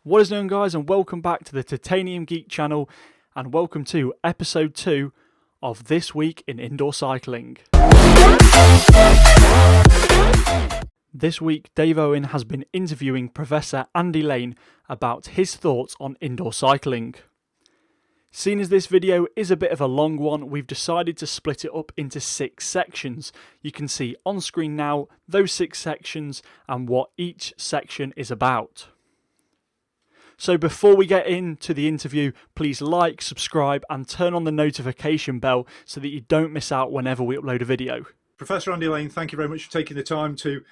What is going on, guys, and welcome back to the Titanium Geek channel, and welcome to episode 2 of This Week in Indoor Cycling. This week, Dave Owen has been interviewing Professor Andy Lane about his thoughts on indoor cycling. Seeing as this video is a bit of a long one, we've decided to split it up into 6 sections. You can see on screen now those 6 sections and what each section is about. So before we get into the interview, please like, subscribe and turn on the notification bell so that you don't miss out whenever we upload a video. Professor Andy Lane, thank you very much for taking the time to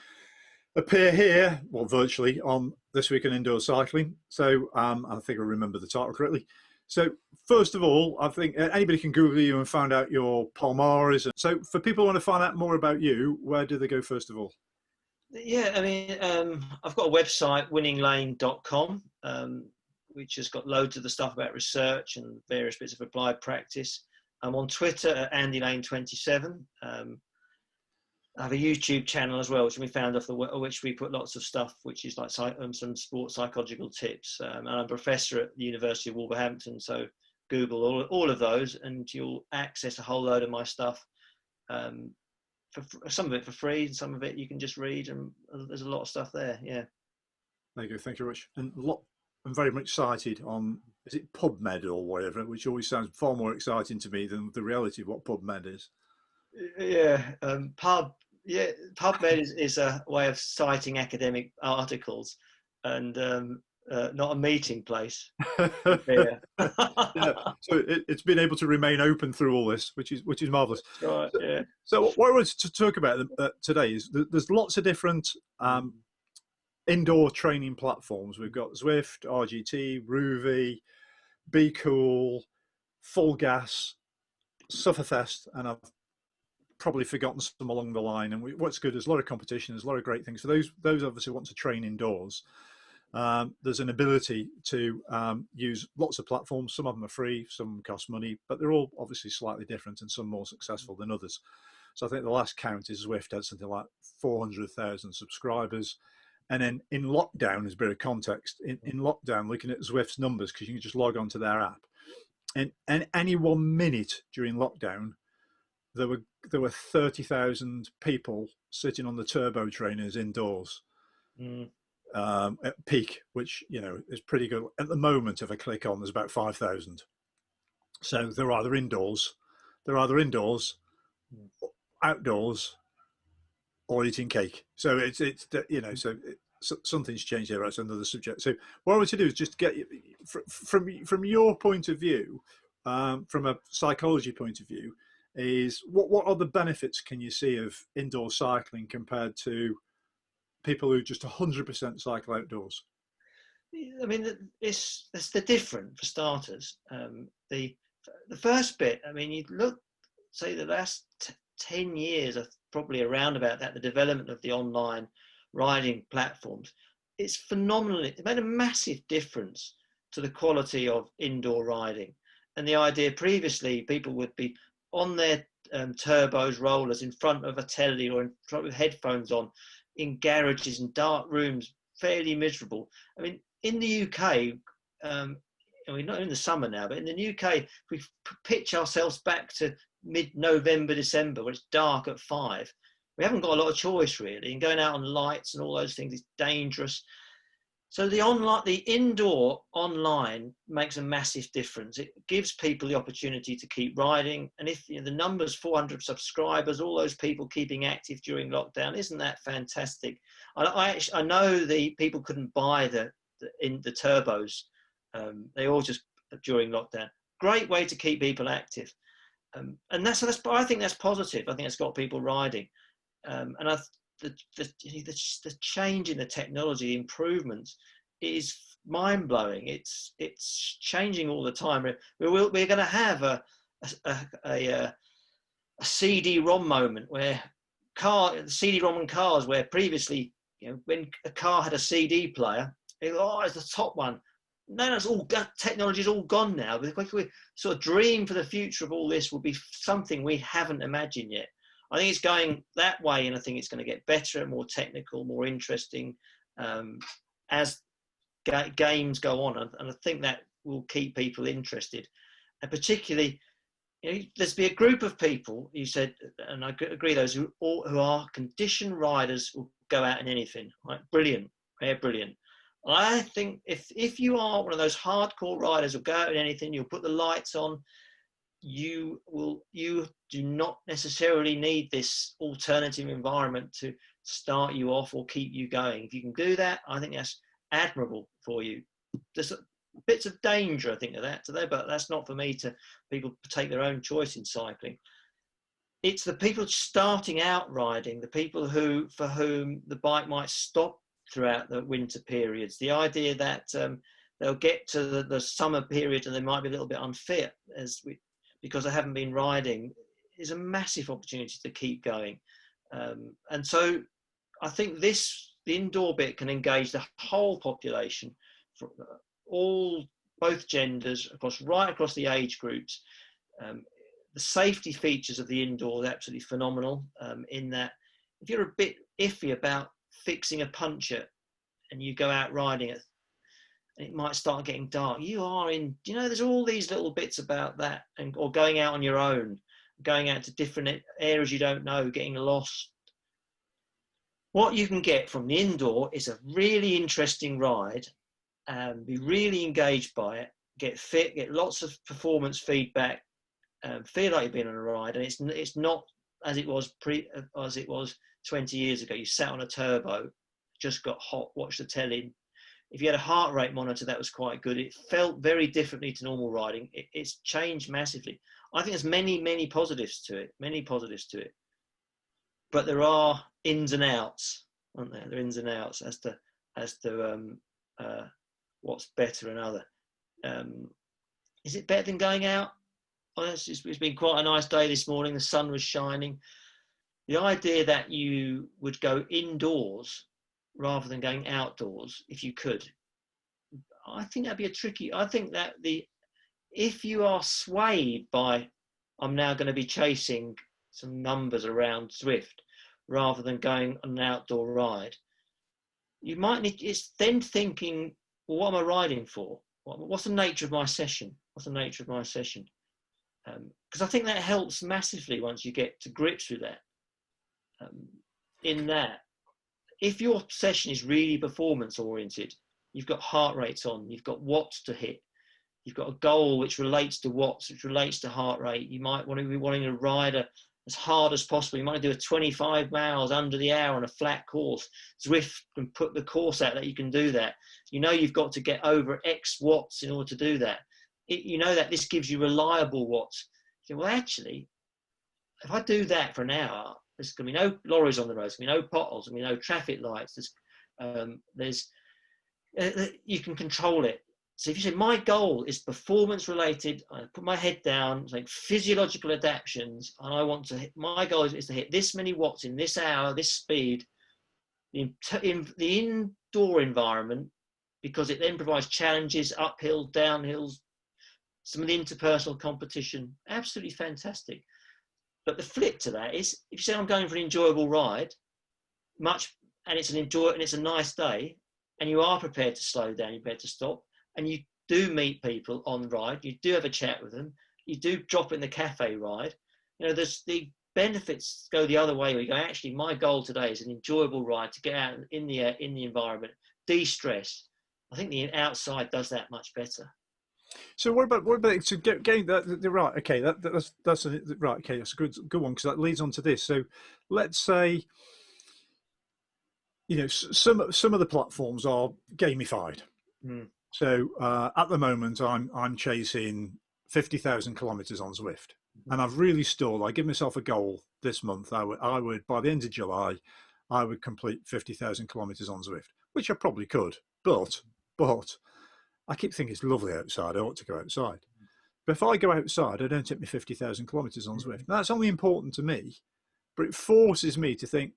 appear here, well, virtually, on This Week in Indoor Cycling. So I think I remember the title correctly. So first of all, I think anybody can Google you and find out your Palmares. So for people who want to find out more about you, where do they go first of all? Yeah, I mean, I've got a website, winninglane.com, which has got loads of the stuff about research and various bits of applied practice. I'm on Twitter at AndyLane27. I have a YouTube channel as well, which we found off which we put lots of stuff, which is like some sports psychological tips. And I'm a professor at the University of Wolverhampton, so Google all of those, and you'll access a whole load of my stuff. For some of it for free, and some of it you can just read, and there's a lot of stuff there. Yeah. There you go. Thank you very much. And I'm very much cited on, is it PubMed or whatever, which always sounds far more exciting to me than the reality of what PubMed is. Yeah. PubMed is a way of citing academic articles, and not a meeting place. Yeah. Yeah. So it's been able to remain open through all this, which is marvelous. Right. Yeah. So what I wanted to talk about today is there's lots of different indoor training platforms. We've got Zwift, RGT, Ruvi, Be Cool, Full Gas, Sufferfest, and I've probably forgotten some along the line. And what's good, there's a lot of competition, there's a lot of great things. For those obviously want to train indoors, there's an ability to use lots of platforms. Some of them are free, some cost money, but they're all obviously slightly different and some more successful than others. So I think the last count is Zwift had something like 400,000 subscribers. And then in lockdown, as a bit of context, in lockdown, looking at Zwift's numbers, because you can just log on to their app, and any 1 minute during lockdown, there were 30,000 people sitting on the turbo trainers indoors. At peak, which is pretty good. At the moment, if I click on, there's about 5,000. So they're either indoors, outdoors, or eating cake. So something's changed here. That's another subject. So what I want to do is just get you from your point of view, from a psychology point of view, is what other benefits can you see of indoor cycling compared to people who just 100% cycle outdoors? I mean, they're different for starters. The first bit, I mean, you look, say the last 10 years are probably around about that, the development of the online riding platforms. It's phenomenal. It made a massive difference to the quality of indoor riding. And the idea previously, people would be on their turbos, rollers, in front of a telly or in front with headphones on, in garages and dark rooms, fairly miserable. I mean, in the UK, I mean, not in the summer now, but in the UK, if we pitch ourselves back to mid-November, December, where it's dark at 5, we haven't got a lot of choice really, and going out on lights and all those things is dangerous. So the indoor online makes a massive difference. It gives people the opportunity to keep riding. And if the numbers, 400 subscribers, all those people keeping active during lockdown, isn't that fantastic? I know the people couldn't buy the turbos. They all just during lockdown. Great way to keep people active. And I think that's positive. I think it's got people riding. The change in the technology improvements is mind-blowing. It's changing all the time. We're going to have a CD-ROM moment where CD-ROM and cars, where previously, when a car had a CD player, it's the top one. No, that's all technology is all gone now. We sort of dream for the future of all this will be something we haven't imagined yet. I think it's going that way, and I think it's going to get better and more technical, more interesting, as games go on, and I think that will keep people interested, and particularly, there's be a group of people, you said, and I agree, those who are conditioned riders will go out in anything, right? Brilliant, brilliant. I think if you are one of those hardcore riders who'll go out in anything, you'll put the lights on, you do not necessarily need this alternative environment to start you off or keep you going. If you can do that, I think that's admirable for you. There's bits of danger, I think, of that today, but that's not for me to people take their own choice in cycling. It's the people starting out riding, the people for whom the bike might stop throughout the winter periods. The idea that they'll get to the summer period and they might be a little bit unfit because they haven't been riding is a massive opportunity to keep going. And so I think the indoor bit can engage the whole population, both genders, right across the age groups. The safety features of the indoor are absolutely phenomenal, in that if you're a bit iffy about fixing a puncture and you go out riding it, and it might start getting dark, there's all these little bits about that, or going out on your own, going out to different areas you don't know, getting lost. What you can get from the indoor is a really interesting ride, and be really engaged by it, get fit, get lots of performance feedback, feel like you've been on a ride, and it's not as it was 20 years ago. You sat on a turbo, just got hot, watched the telly. If you had a heart rate monitor, that was quite good. It felt very differently to normal riding. It's changed massively. I think there's many positives to it. But there are ins and outs, aren't there? There are ins and outs as to what's better and other. Is it better than going out? Well, it's been quite a nice day this morning. The sun was shining. The idea that you would go indoors rather than going outdoors, if you could, I think that'd be a tricky. I think that if you are swayed by, I'm now going to be chasing some numbers around Zwift rather than going on an outdoor ride, you might need. It's then thinking, well, what am I riding for? What's the nature of my session? Because I think that helps massively once you get to grips with that. In that, if your session is really performance oriented, you've got heart rates on, you've got watts to hit, you've got a goal which relates to watts, which relates to heart rate. You might want to be wanting to ride as hard as possible. You might do a 25 miles under the hour on a flat course. Zwift can put the course out that you can do that. You've got to get over X watts in order to do that. That this gives you reliable watts. Well, actually, if I do that for an hour, there's going to be no lorries on the roads, there's going to be no potholes, there's going to be no traffic lights. You can control it. So if you say my goal is performance related, I put my head down, like physiological adaptations, and my goal is to hit this many watts in this hour, this speed, in the indoor environment, because it then provides challenges, uphill, downhills, some of the interpersonal competition, absolutely fantastic. But the flip to that is, if you say I'm going for an enjoyable ride, and it's a nice day, and you are prepared to slow down, you're prepared to stop, and you do meet people on the ride, you do have a chat with them, you do drop in the cafe ride, there's the benefits go the other way, where you go, actually, my goal today is an enjoyable ride to get out in the air, in the environment, de-stress. I think the outside does that much better. So what about so getting that right? Okay, that's right. Okay, that's a good one, because that leads on to this. So let's say, some of the platforms are gamified. So at the moment, I'm chasing 50,000 kilometers on Zwift, and I've really stalled. I give myself a goal this month. I would by the end of July, I would complete 50,000 kilometers on Zwift, which I probably could, but I keep thinking it's lovely outside. I ought to go outside. But if I go outside, I don't hit me 50,000 kilometers on Zwift. Now, that's only important to me, but it forces me to think,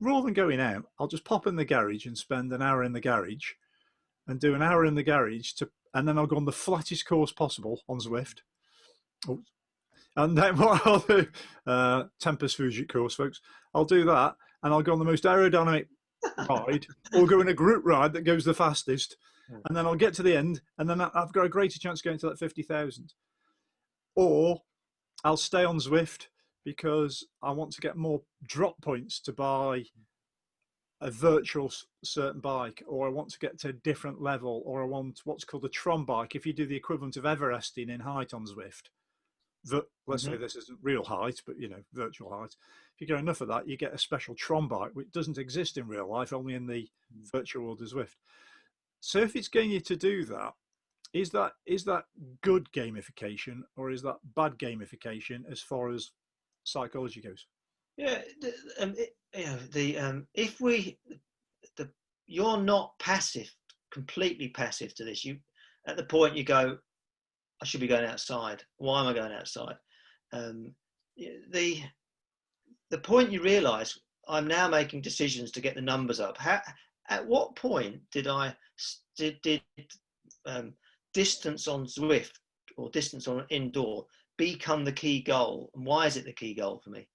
rather than going out, I'll just pop in the garage and spend an hour in the garage and do an hour in the garage, and then I'll go on the flattest course possible on Zwift. Oh. And then what I'll do, Tempest Fujit course, folks, I'll do that, and I'll go on the most aerodynamic ride, or go in a group ride that goes the fastest. and then I'll get to the end, and then I've got a greater chance of going to that 50,000. Or I'll stay on Zwift because I want to get more drop points to buy a virtual certain bike, or I want to get to a different level, or I want what's called a Tron bike. If you do the equivalent of Everesting in height on Zwift, let's say this isn't real height, but virtual height. If you get enough of that, you get a special Tron bike, which doesn't exist in real life, only in the virtual world of Zwift. So if it's getting you to do that, is that good gamification, or is that bad gamification as far as psychology goes? Yeah, you're not passive, completely passive to this. You, at the point you go, I should be going outside. Why am I going outside? The point you realise, I'm now making decisions to get the numbers up. At what point did distance on Zwift or distance on indoor become the key goal, and why is it the key goal for me?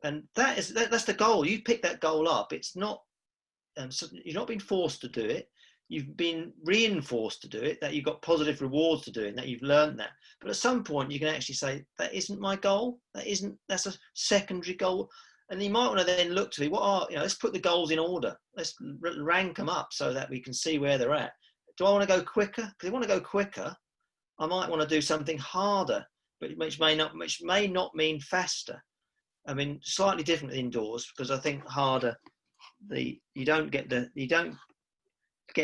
And that's the goal. You pick that goal up. It's not you're not being forced to do it. You've been reinforced to do it, that you've got positive rewards to do it, and that you've learned that. But at some point you can actually say, that isn't my goal. That's a secondary goal. And you might want to then look to let's put the goals in order. Let's rank them up so that we can see where they're at. Do I want to go quicker? Because if I want to go quicker, I might want to do something harder, but which may not mean faster. I mean, slightly different indoors, because I think harder. You don't get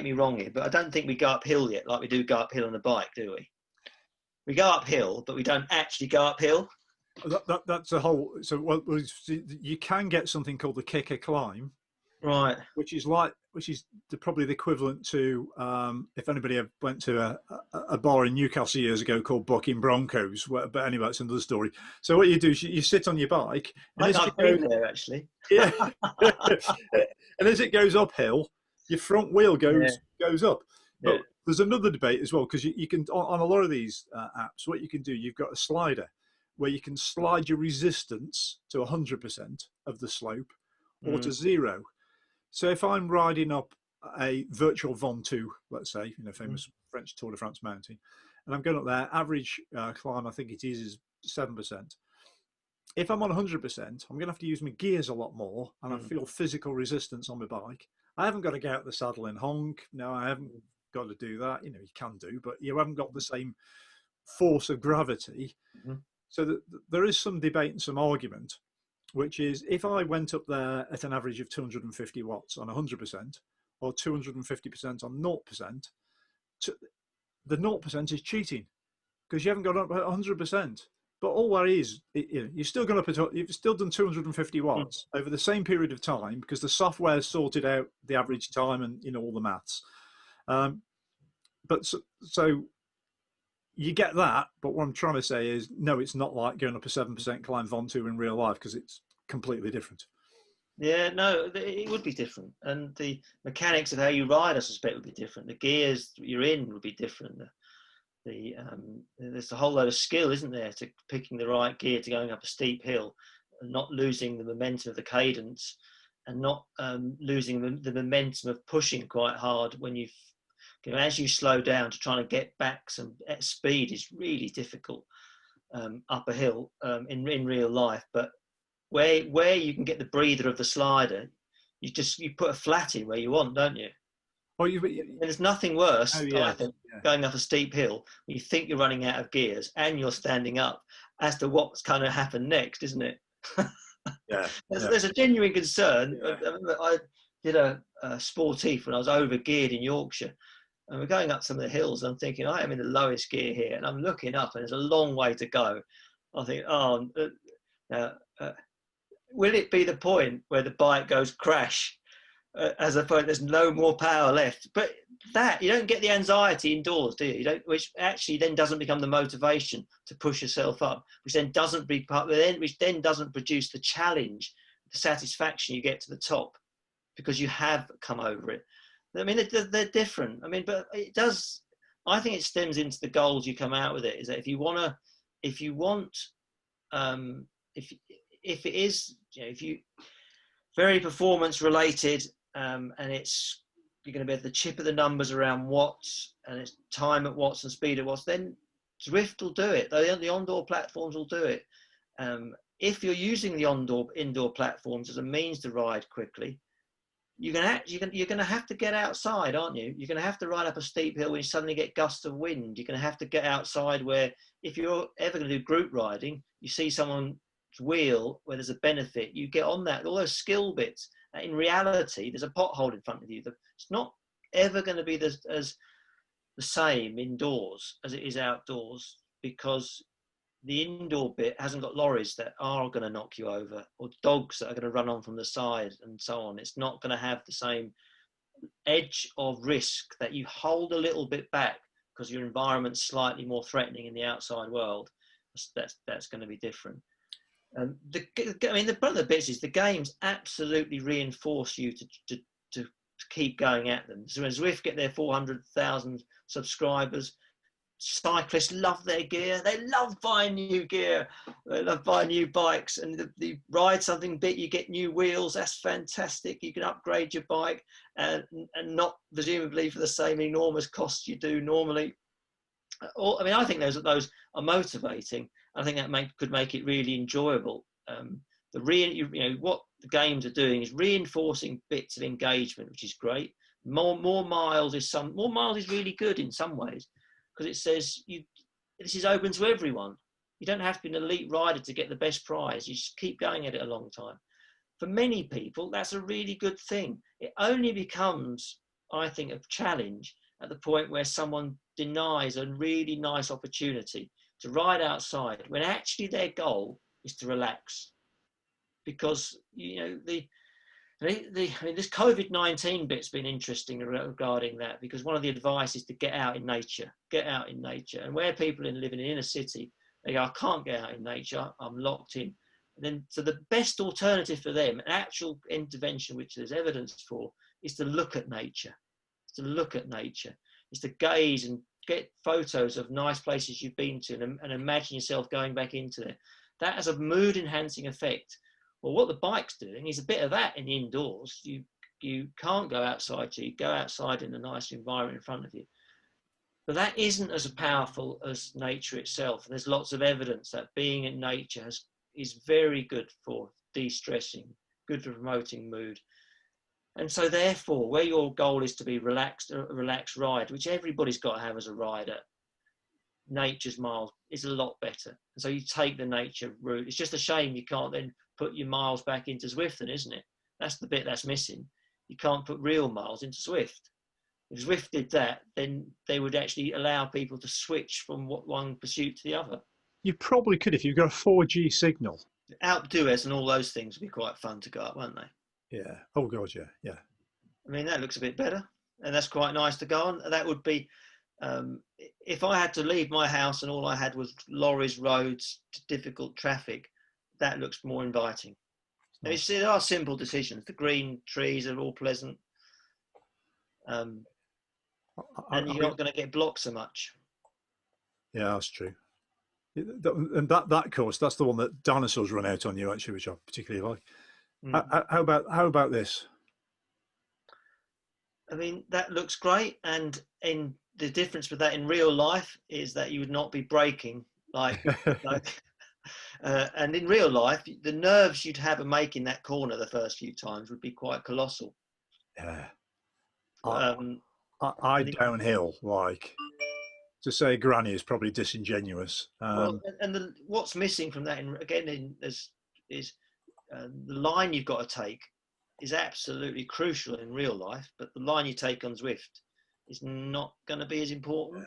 me wrong here, but I don't think we go uphill yet like we do go uphill on a bike, do we? We go uphill, but we don't actually go uphill. That's a whole. So you can get something called the kicker climb, right? Which is probably the equivalent to if anybody ever went to a bar in Newcastle years ago called Bucking Broncos. But anyway, that's another story. So what you do is you sit on your bike. And I've been there actually. Yeah. And as it goes uphill, your front wheel goes up. But there's another debate as well, because you can on a lot of these apps, what you can do, you've got a slider where you can slide your resistance to 100% of the slope or to 0. So if I'm riding up a virtual Ventoux, let's say, famous French Tour de France mountain, and I'm going up there, average climb, I think it is 7%. If I'm on 100%, I'm going to have to use my gears a lot more, and I feel physical resistance on my bike. I haven't got to get out of the saddle and honk. No, I haven't got to do that. You can do, but you haven't got the same force of gravity. So there is some debate and some argument, which is if I went up there at an average of 250 watts on 100% or 250% on 0%, the 0% is cheating because you haven't got up at 100%. But all there is, you've still gone up you've still done 250 watts over the same period of time because the software sorted out the average time and all the maths. But so you get that, but what I'm trying to say is, no, it's not like going up a 7% climb Ventoux in real life, because it's completely different. Yeah, no, it would be different. And the mechanics of how you ride, I suspect, would be different. The gears you're in would be different. There's a whole load of skill, isn't there, to picking the right gear to going up a steep hill and not losing the momentum of the cadence and not losing the momentum of pushing quite hard when as you slow down to try to get back some speed is really difficult up a hill in real life. But where you can get the breather of the slider, you put a flat in where you want, don't you? There's nothing worse, I think, going up a steep hill when you think you're running out of gears and you're standing up as to what's going to happen next, isn't it? There's a genuine concern. I did a sportif when I was over geared in Yorkshire. And we're going up some of the hills, and I'm thinking, I am in the lowest gear here, and I'm looking up, and there's a long way to go. I think, will it be the point where the bike goes crash, as a point there's no more power left? But that, you don't get the anxiety indoors, do you? Which actually then doesn't become the motivation to push yourself up, which then doesn't produce the challenge, the satisfaction you get to the top, because you have come over it. I mean, they're different. I mean, but it does. I think it stems into the goals you come out with it. Is that if it is, very performance related, and it's you're going to be able to chipper the numbers around watts, and it's time at watts and speed at watts, then Zwift will do it. The on-door platforms will do it. If you're using the indoor platforms as a means to ride quickly, you're going to have to get outside, aren't you? You're going to have to ride up a steep hill when you suddenly get gusts of wind. You're going to have to get outside where, if you're ever going to do group riding, you see someone's wheel where there's a benefit, you get on that, all those skill bits. In reality, there's a pothole in front of you. It's not ever going to be the same indoors as it is outdoors, because the indoor bit hasn't got lorries that are going to knock you over, or dogs that are going to run on from the side and so on. It's not going to have the same edge of risk that you hold a little bit back because your environment's slightly more threatening in the outside world. That's going to be different. One of the bits is the games absolutely reinforce you to keep going at them. So when Zwift get their 400,000 subscribers, cyclists love their gear. They love buying new gear. They love buying new bikes, and you ride something big, you get new wheels. That's fantastic. You can upgrade your bike and not presumably for the same enormous cost you do normally. I think those are motivating. I think that could make it really enjoyable. What the games are doing is reinforcing bits of engagement, which is great. More miles is really good in some ways, because it says this is open to everyone. You don't have to be an elite rider to get the best prize. You just keep going at it a long time. For many people, that's a really good thing. It only becomes, I think, a challenge at the point where someone denies a really nice opportunity to ride outside when actually their goal is to relax. Because, this COVID-19 bit's been interesting regarding that, because one of the advice is to get out in nature. And where people live in an inner city, they go, I can't get out in nature, I'm locked in. And then, so the best alternative for them, an actual intervention which there's evidence for, is to look at nature. Is to gaze and get photos of nice places you've been to and imagine yourself going back into there. That has a mood enhancing effect. Well, what the bike's doing is a bit of that in the indoors. You can't go outside, so you go outside in a nice environment in front of you. But that isn't as powerful as nature itself. There's lots of evidence that being in nature is very good for de-stressing, good for promoting mood. And so therefore, where your goal is to be a relaxed ride, which everybody's got to have as a rider, nature's miles is a lot better. And so you take the nature route. It's just a shame you can't then put your miles back into Zwift, isn't it? That's the bit that's missing. You can't put real miles into Zwift. If Zwift did that, then they would actually allow people to switch from one pursuit to the other. You probably could if you've got a 4G signal. Outdoors and all those things would be quite fun to go up, won't they? Yeah. Oh, God, yeah. I mean, that looks a bit better, and that's quite nice to go on. That would be, if I had to leave my house and all I had was lorries, roads, difficult traffic, that looks more inviting. Nice. There are simple decisions. The green trees are all pleasant. And you're not going to get blocked so much. Yeah, that's true. And that course, that's the one that dinosaurs run out on you, actually, which I particularly like. How about this? I mean, that looks great, and the difference with that in real life is that you would not be braking and in real life, the nerves you'd have of making that corner the first few times would be quite colossal. Yeah. I downhill, to say granny is probably disingenuous. What's missing from that, is the line you've got to take is absolutely crucial in real life, but the line you take on Zwift is not going to be as important.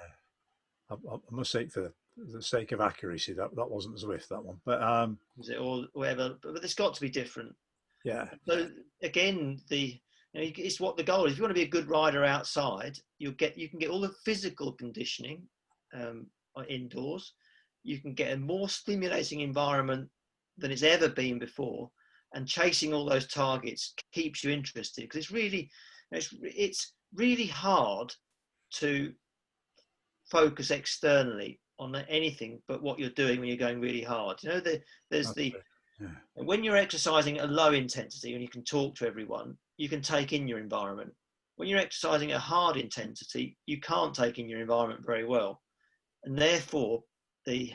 I must say, for the sake of accuracy, that wasn't Zwift, that one. But is it, or whatever? But it's got to be different. Yeah. So again, it's what the goal is. If you want to be a good rider outside, you can get all the physical conditioning indoors. You can get a more stimulating environment than it's ever been before, and chasing all those targets keeps you interested, because it's really hard to focus externally on anything but what you're doing when you're going really hard. When you're exercising at low intensity and you can talk to everyone, you can take in your environment. when you're exercising at hard intensity, you can't take in your environment very well. And therefore, the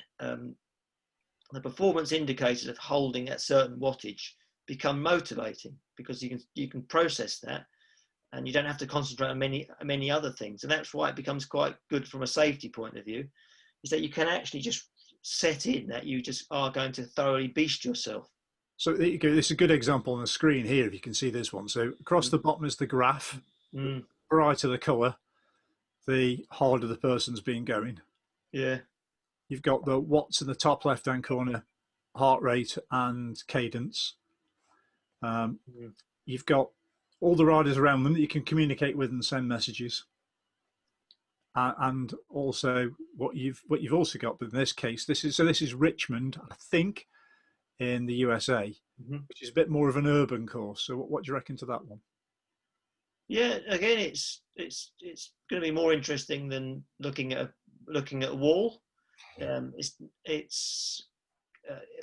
performance indicators of holding at certain wattage become motivating, because you can process that, and you don't have to concentrate on many other things. And that's why it becomes quite good from a safety point of view, is that you can actually just set in that you just are going to thoroughly beast yourself. So there you go. This is a good example on the screen here, if you can see this one. So across the bottom is the graph. The brighter the colour, the harder the person's been going. Yeah. You've got the watts in the top left-hand corner, heart rate and cadence. You've got all the riders around them that you can communicate with and send messages. And also what you've also got, but in this case, this is Richmond, I think, in the USA, which is a bit more of an urban course. So what do you reckon to that one? Yeah, again, it's going to be more interesting than looking at a wall. It's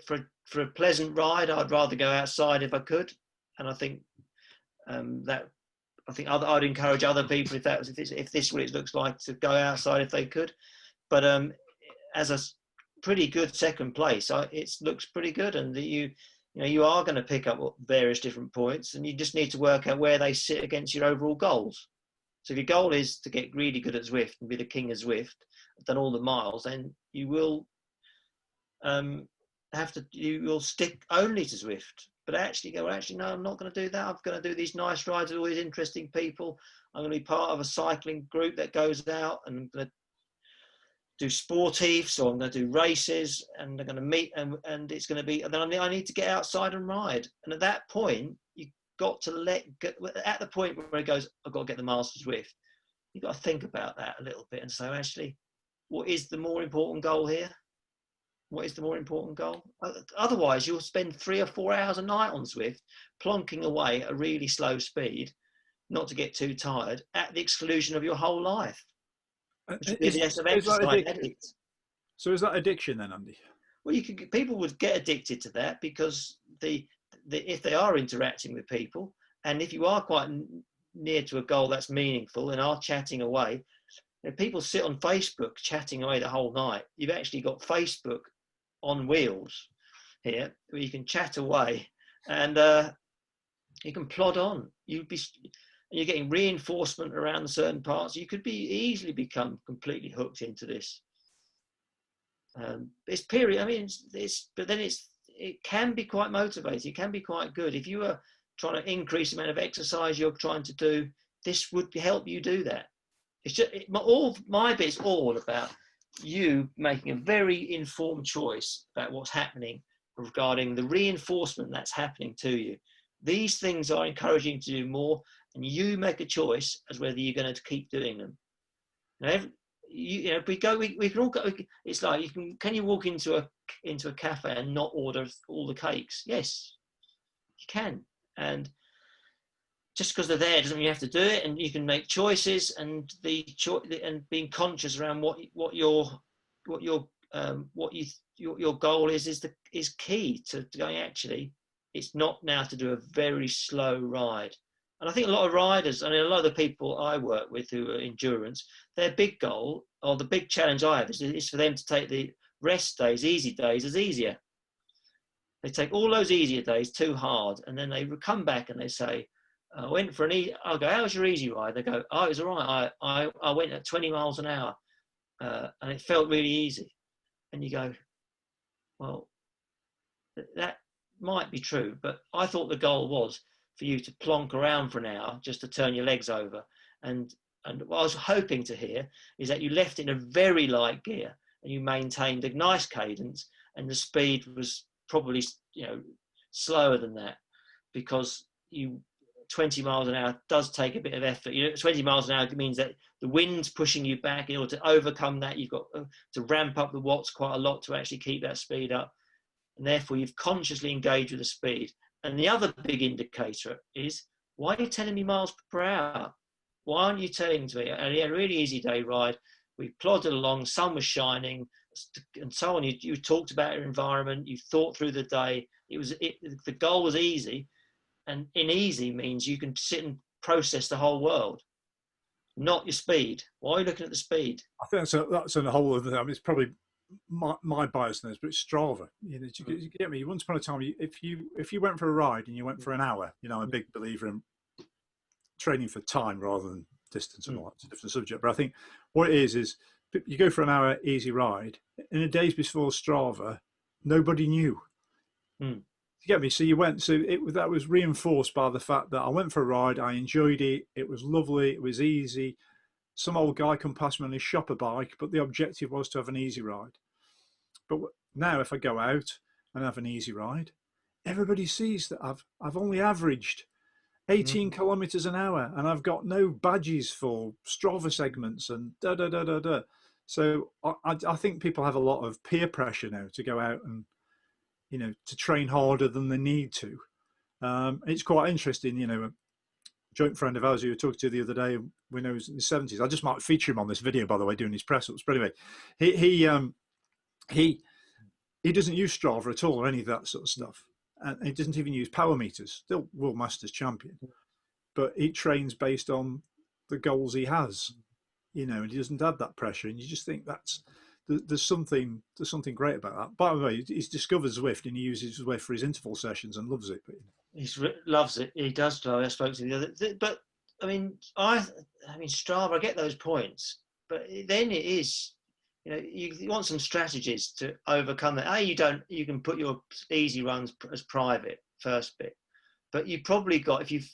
for a pleasant ride, I'd rather go outside if I could, and I think I'd encourage other people, if this is what it looks like, to go outside if they could. But as a pretty good second place, it looks pretty good, and that you are going to pick up various different points, and you just need to work out where they sit against your overall goals. So if your goal is to get really good at Zwift and be the king of Zwift, done all the miles, then you will you will stick only to Zwift. But actually no, I'm not going to do that. I'm going to do these nice rides with all these interesting people. I'm going to be part of a cycling group that goes out, and I'm going to do sportifs, or I'm going to do races, and I'm going to meet, and it's going to be, and then I need to get outside and ride. And at that point, you've got to at the point where it goes, I've got to get the miles to Zwift, you've got to think about that a little bit and say, actually, what is the more important goal here? What is the more important goal? Otherwise, you'll spend 3 or 4 hours a night on Zwift, plonking away at a really slow speed, not to get too tired, at the exclusion of your whole life. So is that addiction then, Andy? Well, people would get addicted to that, because if they are interacting with people, and if you are quite near to a goal that's meaningful and are chatting away, people sit on Facebook chatting away the whole night. You've actually got Facebook on wheels here, where you can chat away, and you can plod on. You're getting reinforcement around certain parts. You could easily become completely hooked into this. It's period. I mean, but then it can be quite motivating. It can be quite good if you are trying to increase the amount of exercise you're trying to do. This would help you do that. It's just my bit's all about you making a very informed choice about what's happening regarding the reinforcement that's happening to you. These things are encouraging you to do more, and you make a choice as whether you're going to keep doing them. Now, we can all go. It's like can you walk into a cafe and not order all the cakes? Yes, you can. And just because they're there doesn't mean you have to do it, and you can make choices, and and being conscious around what your goal is key to going. Actually, it's not now to do a very slow ride. And I think a lot of riders, a lot of the people I work with who are endurance, their big goal, or the big challenge I have, is for them to take the rest days, easy days, as easier. They take all those easier days too hard, and then they come back and they say, I went for I'll go, how was your easy ride? They go, oh, it was all right. I went at 20 miles an hour, and it felt really easy. And you go, well, that might be true, but I thought the goal was for you to plonk around for an hour just to turn your legs over. And what I was hoping to hear is that you left in a very light gear and you maintained a nice cadence, and the speed was probably slower than that, because 20 miles an hour does take a bit of effort. 20 miles an hour means that the wind's pushing you back. In order to overcome that, you've got to ramp up the watts quite a lot to actually keep that speed up. And therefore, you've consciously engaged with the speed. And the other big indicator is, why are you telling me miles per hour? Why aren't you telling me? And he had a really easy day ride. We plodded along, sun was shining, and so on. You talked about your environment. You thought through the day. The goal was easy. And in easy means you can sit and process the whole world, not your speed. Why are you looking at the speed? I think that's a whole other thing. I mean, it's probably my biasness, but it's Strava. You know, you get me. Once upon a time, if you went for a ride and you went for an hour, you know, I'm a big believer in training for time rather than distance and all that. It's a different subject. But I think what it is you go for an hour easy ride. In the days before Strava, nobody knew. You get me? So you went. So that was reinforced by the fact that I went for a ride. I enjoyed it. It was lovely. It was easy. Some old guy come past me on his shopper bike, but the objective was to have an easy ride. But now, if I go out and have an easy ride, everybody sees that I've only averaged 18 kilometers an hour, and I've got no badges for Strava segments and da da da da da. So I think people have a lot of peer pressure now to go out and, you know, to train harder than they need to. It's quite interesting, you know. A joint friend of ours who we were talking to the other day, we know he's in his 70s. I just might feature him on this video, by the way, doing his press ups. But anyway, he doesn't use Strava at all or any of that sort of stuff. And he doesn't even use power meters, still World Masters champion, but he trains based on the goals he has, you know, and he doesn't have that pressure. And you just think there's something great about that. By the way, he's discovered Zwift and he uses Zwift for his interval sessions and loves it. But, he loves it. He does. I spoke to the other, but I mean, Strava, I get those points, but then it is, you know, you want some strategies to overcome that. You can put your easy runs as private first bit, but you probably got, you've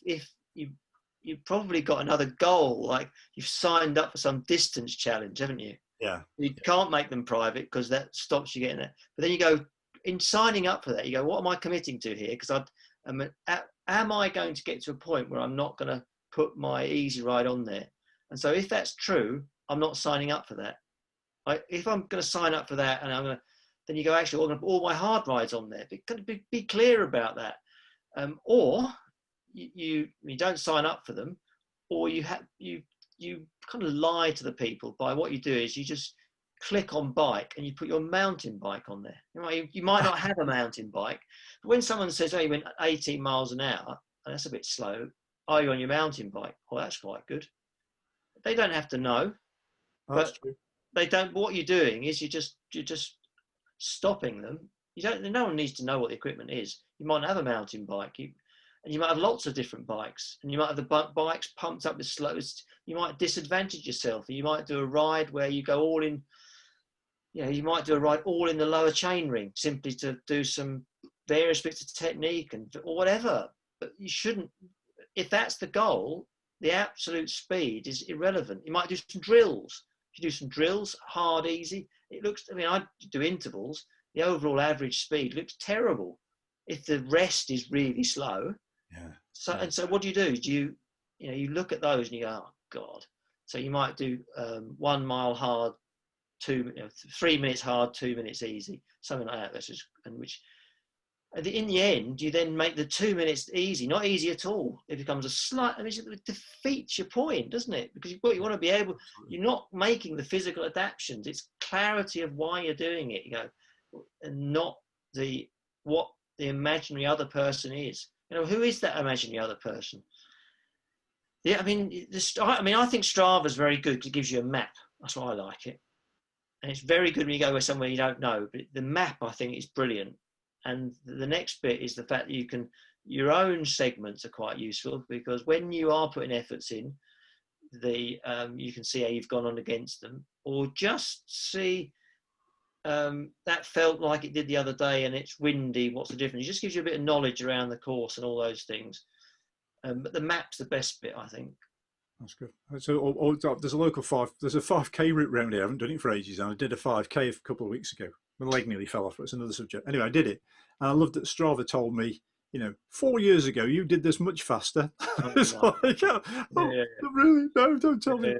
probably got another goal, like you've signed up for some distance challenge, haven't you? Yeah. You can't make them private because that stops you getting it. But then you go, in signing up for that, you go, what am I committing to here? Because am I going to get to a point where I'm not going to put my easy ride on there? And so if that's true, I'm not signing up for that. If I'm going to sign up for that, and then you go, actually, I'm going to put all my hard rides on there. Be clear about that. Or you don't sign up for them, or you kind of lie to the people by what you do is you just click on bike and you put your mountain bike on there. You might not have a mountain bike, but when someone says, oh, you went 18 miles an hour, and that's a bit slow, are you on your mountain bike? Oh, that's quite good. They don't have to know. That's but true. They don't. What you're doing is you're just stopping them. No one needs to know what the equipment is. You might have a mountain bike, and you might have lots of different bikes, and you might have the bikes pumped up as slow as you might disadvantage yourself. Or you might do a ride where you go all in. You know, you might do a ride all in the lower chain ring simply to do some various bits of technique or whatever. But you shouldn't. If that's the goal, the absolute speed is irrelevant. You might do some drills. If you do some drills, hard, easy, it looks, I do intervals, the overall average speed looks terrible if the rest is really slow. Yeah. So what do? You look at those and you go, oh God. So you might do 1 mile hard, 3 minutes hard, 2 minutes easy, something like that. That's just, in the end, you then make the 2 minutes easy, not easy at all. It becomes it defeats your point, doesn't it? Because what you want to be able, you're not making the physical adaptations. It's clarity of why you're doing it, and not what the imaginary other person is. Who is that imaginary other person? Yeah, I think Strava is very good because it gives you a map. That's why I like it. And it's very good when you go somewhere you don't know. But the map, I think, is brilliant. And the next bit is the fact that your own segments are quite useful, because when you are putting efforts in, you can see how you've gone on against them, or just see that felt like it did the other day and it's windy. What's the difference? It just gives you a bit of knowledge around the course and all those things. But the map's the best bit, I think. That's good. So there's a local 5K route round here. I haven't done it for ages. And I did a 5K a couple of weeks ago. My leg nearly fell off, but it's another subject. Anyway, I did it. And I loved that Strava told me, 4 years ago, you did this much faster. It's really? No, don't tell me. Yeah.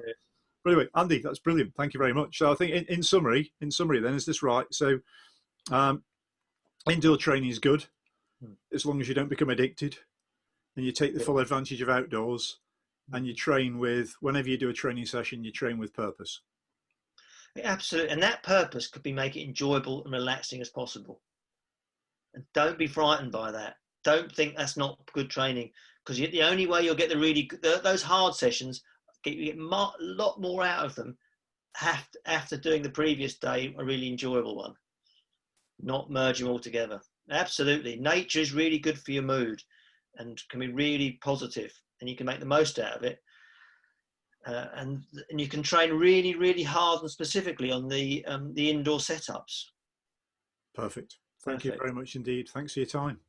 But anyway, Andy, that's brilliant. Thank you very much. So I think in summary then, is this right? So indoor training is good as long as you don't become addicted and you take the full advantage of outdoors, and you train whenever you do a training session, you train with purpose. Absolutely. And that purpose could be make it enjoyable and relaxing as possible. And don't be frightened by that. Don't think that's not good training, because the only way you'll get those hard sessions, you get a lot more out of them after doing the previous day a really enjoyable one, not merge them all together. Absolutely, nature is really good for your mood and can be really positive, and you can make the most out of it. And you can train really, really hard and specifically on the indoor setups. Perfect. Thank you very much indeed. Thanks for your time.